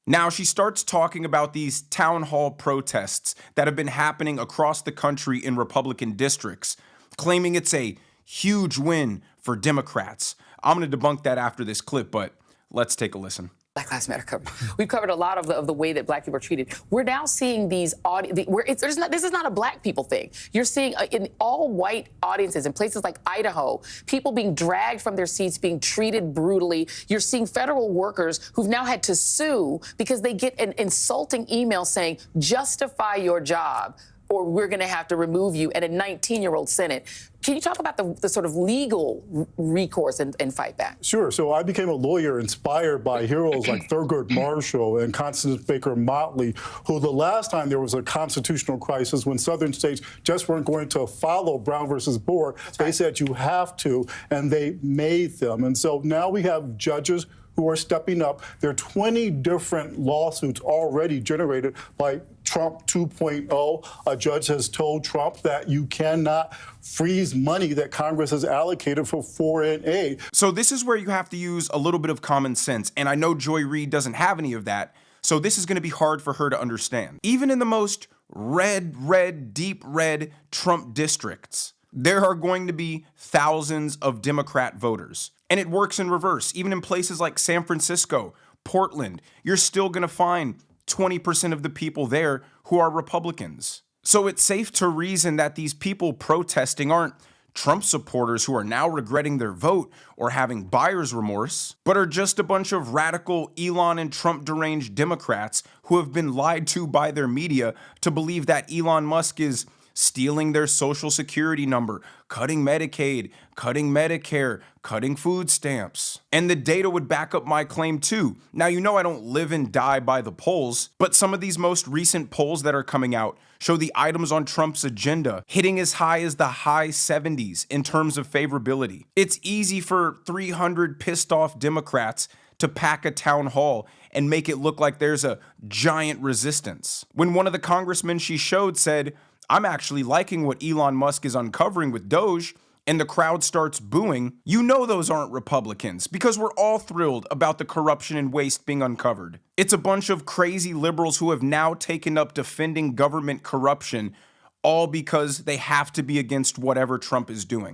Now she starts talking about these town hall protests that have been happening across the country in Republican districts, claiming it's a huge win for Democrats. I'm going to debunk that after this clip, but let's take a listen. Black Lives Matter covered. We've covered a lot of the way that black people are treated. We're now seeing these this is not a black people thing. You're seeing in all white audiences in places like Idaho, people being dragged from their seats, being treated brutally. You're seeing federal workers who've now had to sue because they get an insulting email saying, justify your job, or we're going to have to remove you, and a 19-year-old Senate. Can you talk about the sort of legal recourse and fight back? Sure. So I became a lawyer inspired by heroes like Thurgood Marshall and Constance Baker Motley, who the last time there was a constitutional crisis when southern states just weren't going to follow Brown versus Board, they said you have to, and they made them. And so now we have judges who are stepping up. There are 20 different lawsuits already generated by Trump 2.0. A judge has told Trump that you cannot freeze money that Congress has allocated for foreign aid. So this is where you have to use a little bit of common sense, and I know Joy Reid doesn't have any of that, so this is going to be hard for her to understand. Even in the most red, deep red Trump districts, there are going to be thousands of Democrat voters. And it works in reverse. Even in places like San Francisco, Portland, you're still going to find 20% of the people there who are Republicans. So it's safe to reason that these people protesting aren't Trump supporters who are now regretting their vote or having buyer's remorse, but are just a bunch of radical Elon and Trump deranged Democrats who have been lied to by their media to believe that Elon Musk is stealing their social security number, cutting Medicaid, cutting Medicare, cutting food stamps. And the data would back up my claim too. Now, you know I don't live and die by the polls, but some of these most recent polls that are coming out show the items on Trump's agenda hitting as high as the high 70s in terms of favorability. It's easy for 300 pissed off Democrats to pack a town hall and make it look like there's a giant resistance. When one of the congressmen she showed said, I'm actually liking what Elon Musk is uncovering with Doge, and the crowd starts booing, you know those aren't Republicans, because we're all thrilled about the corruption and waste being uncovered. It's a bunch of crazy liberals who have now taken up defending government corruption, all because they have to be against whatever Trump is doing.